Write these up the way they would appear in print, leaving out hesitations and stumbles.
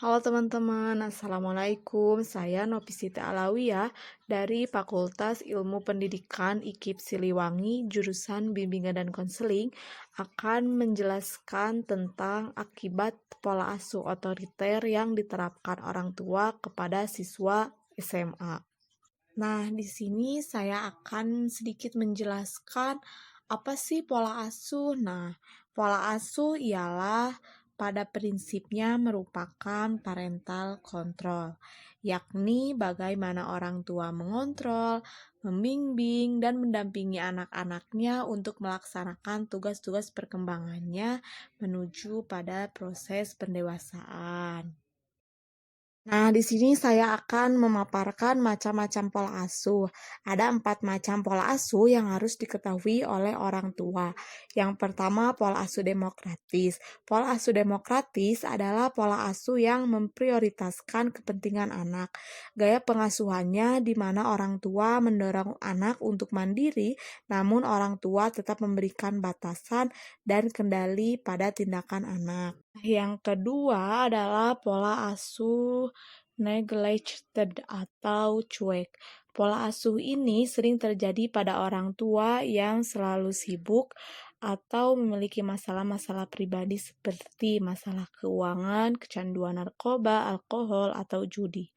Halo teman-teman, Assalamualaikum. Saya Novisita Alawiyah dari Fakultas Ilmu Pendidikan IKIP Siliwangi, jurusan Bimbingan dan Konseling, akan menjelaskan tentang akibat pola asuh otoriter yang diterapkan orang tua kepada siswa SMA. Nah, di sini saya akan sedikit menjelaskan apa sih pola asuh. Nah, pola asuh ialah pada prinsipnya merupakan parental control, yakni bagaimana orang tua mengontrol, membimbing, dan mendampingi anak-anaknya untuk melaksanakan tugas-tugas perkembangannya menuju pada proses pendewasaan. Nah, di sini saya akan memaparkan macam-macam pola asuh. Ada 4 macam pola asuh yang harus diketahui oleh orang tua. Yang pertama, pola asuh demokratis. Pola asuh demokratis adalah pola asuh yang memprioritaskan kepentingan anak. Gaya pengasuhannya di mana orang tua mendorong anak untuk mandiri, namun orang tua tetap memberikan batasan dan kendali pada tindakan anak. Yang kedua adalah pola asuh neglected atau cuek. Pola asuh ini sering terjadi pada orang tua yang selalu sibuk atau memiliki masalah-masalah pribadi seperti masalah keuangan, kecanduan narkoba, alkohol, atau judi.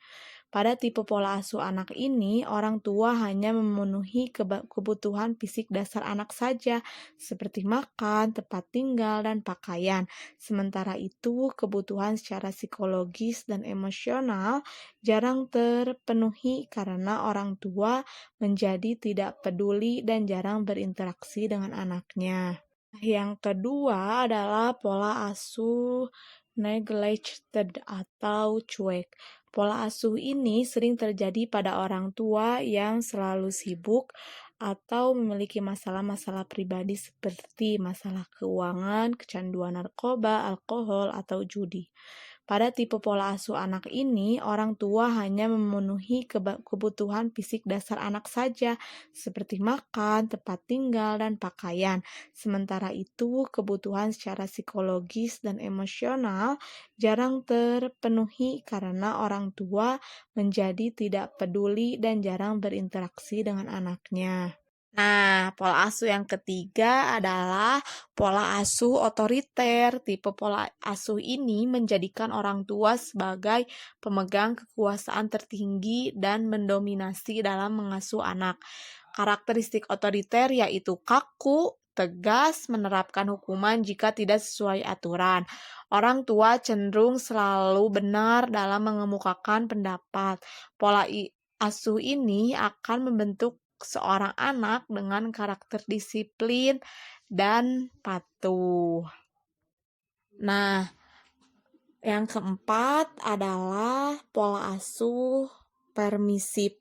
Pada tipe pola asuh anak ini, orang tua hanya memenuhi kebutuhan fisik dasar anak saja, seperti makan, tempat tinggal, dan pakaian. Sementara itu, kebutuhan secara psikologis dan emosional jarang terpenuhi karena orang tua menjadi tidak peduli dan jarang berinteraksi dengan anaknya. Yang kedua adalah pola asuh neglected atau cuek. Pola asuh ini sering terjadi pada orang tua yang selalu sibuk atau memiliki masalah-masalah pribadi seperti masalah keuangan, kecanduan narkoba, alkohol, atau judi. Pada tipe pola asuh anak ini, orang tua hanya memenuhi kebutuhan fisik dasar anak saja, seperti makan, tempat tinggal, dan pakaian. Sementara itu, kebutuhan secara psikologis dan emosional jarang terpenuhi karena orang tua menjadi tidak peduli dan jarang berinteraksi dengan anaknya. Nah, pola asuh yang ketiga adalah pola asuh otoriter. Tipe pola asuh ini menjadikan orang tua sebagai pemegang kekuasaan tertinggi dan mendominasi dalam mengasuh anak. Karakteristik otoriter yaitu kaku, tegas, menerapkan hukuman jika tidak sesuai aturan. Orang tua cenderung selalu benar dalam mengemukakan pendapat. Asuh ini akan membentuk seorang anak dengan karakter disiplin dan patuh. Nah, yang keempat adalah pola asuh permisif.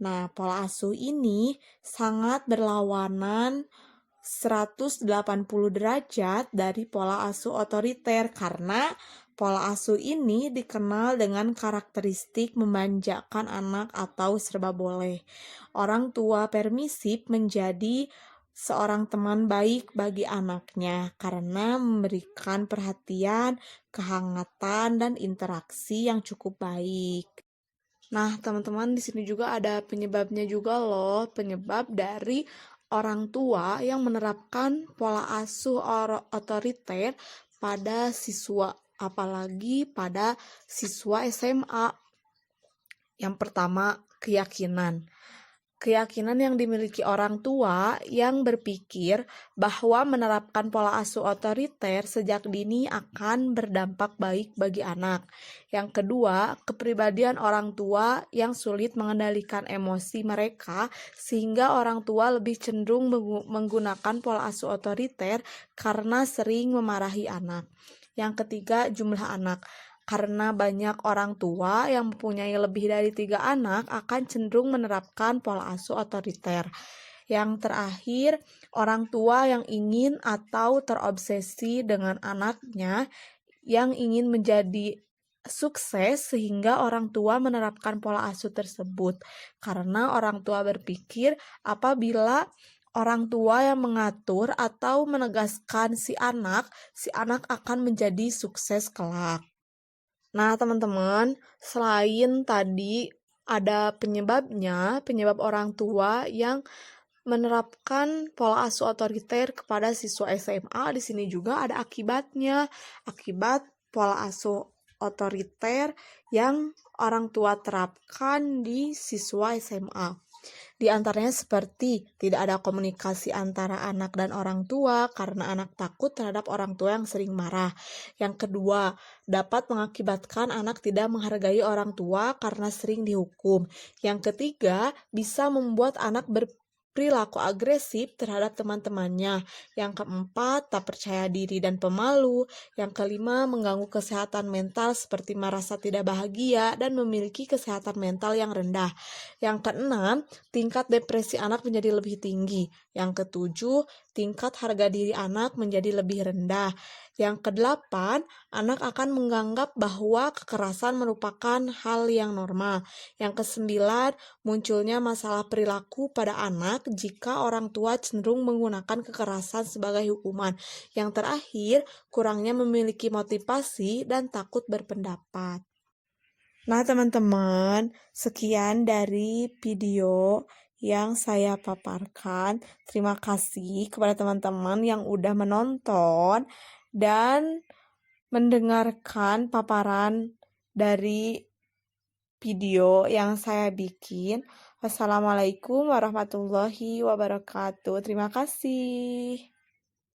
Nah, pola asuh ini sangat berlawanan 180 derajat dari pola asuh otoriter karena pola asuh ini dikenal dengan karakteristik memanjakan anak atau serba boleh. Orang tua permisif menjadi seorang teman baik bagi anaknya karena memberikan perhatian, kehangatan, dan interaksi yang cukup baik. Nah, teman-teman, di sini juga ada penyebabnya juga loh, penyebab dari orang tua yang menerapkan pola asuh otoriter pada siswa, apalagi pada siswa SMA. Yang pertama, keyakinan. Keyakinan yang dimiliki orang tua yang berpikir bahwa menerapkan pola asuh otoriter sejak dini akan berdampak baik bagi anak. Yang kedua, kepribadian orang tua yang sulit mengendalikan emosi mereka sehingga orang tua lebih cenderung menggunakan pola asuh otoriter karena sering memarahi anak. Yang ketiga, jumlah anak. Karena banyak orang tua yang mempunyai lebih dari 3 anak akan cenderung menerapkan pola asuh otoriter. Yang terakhir, orang tua yang ingin atau terobsesi dengan anaknya yang ingin menjadi sukses sehingga orang tua menerapkan pola asuh tersebut. Karena orang tua berpikir apabila orang tua yang mengatur atau menegaskan si anak akan menjadi sukses kelak. Nah, teman-teman, selain tadi ada penyebabnya, penyebab orang tua yang menerapkan pola asuh otoriter kepada siswa SMA, di sini juga ada akibatnya. Akibat pola asuh otoriter yang orang tua terapkan di siswa SMA. Di antaranya seperti tidak ada komunikasi antara anak dan orang tua karena anak takut terhadap orang tua yang sering marah. Yang kedua, dapat mengakibatkan anak tidak menghargai orang tua karena sering dihukum. Yang ketiga, bisa membuat anak berperilaku agresif terhadap teman-temannya. Yang keempat, tak percaya diri dan pemalu. Yang kelima, mengganggu kesehatan mental seperti merasa tidak bahagia dan memiliki kesehatan mental yang rendah. Yang keenam, tingkat depresi anak menjadi lebih tinggi. Yang ketujuh, tingkat harga diri anak menjadi lebih rendah. Yang kedelapan, anak akan menganggap bahwa kekerasan merupakan hal yang normal. Yang kesembilan, munculnya masalah perilaku pada anak jika orang tua cenderung menggunakan kekerasan sebagai hukuman. Yang terakhir, kurangnya memiliki motivasi dan takut berpendapat. Nah, teman-teman, sekian dari video yang saya paparkan. Terima kasih kepada teman-teman yang udah menonton dan mendengarkan paparan dari video yang saya bikin. Wassalamualaikum warahmatullahi wabarakatuh. Terima kasih.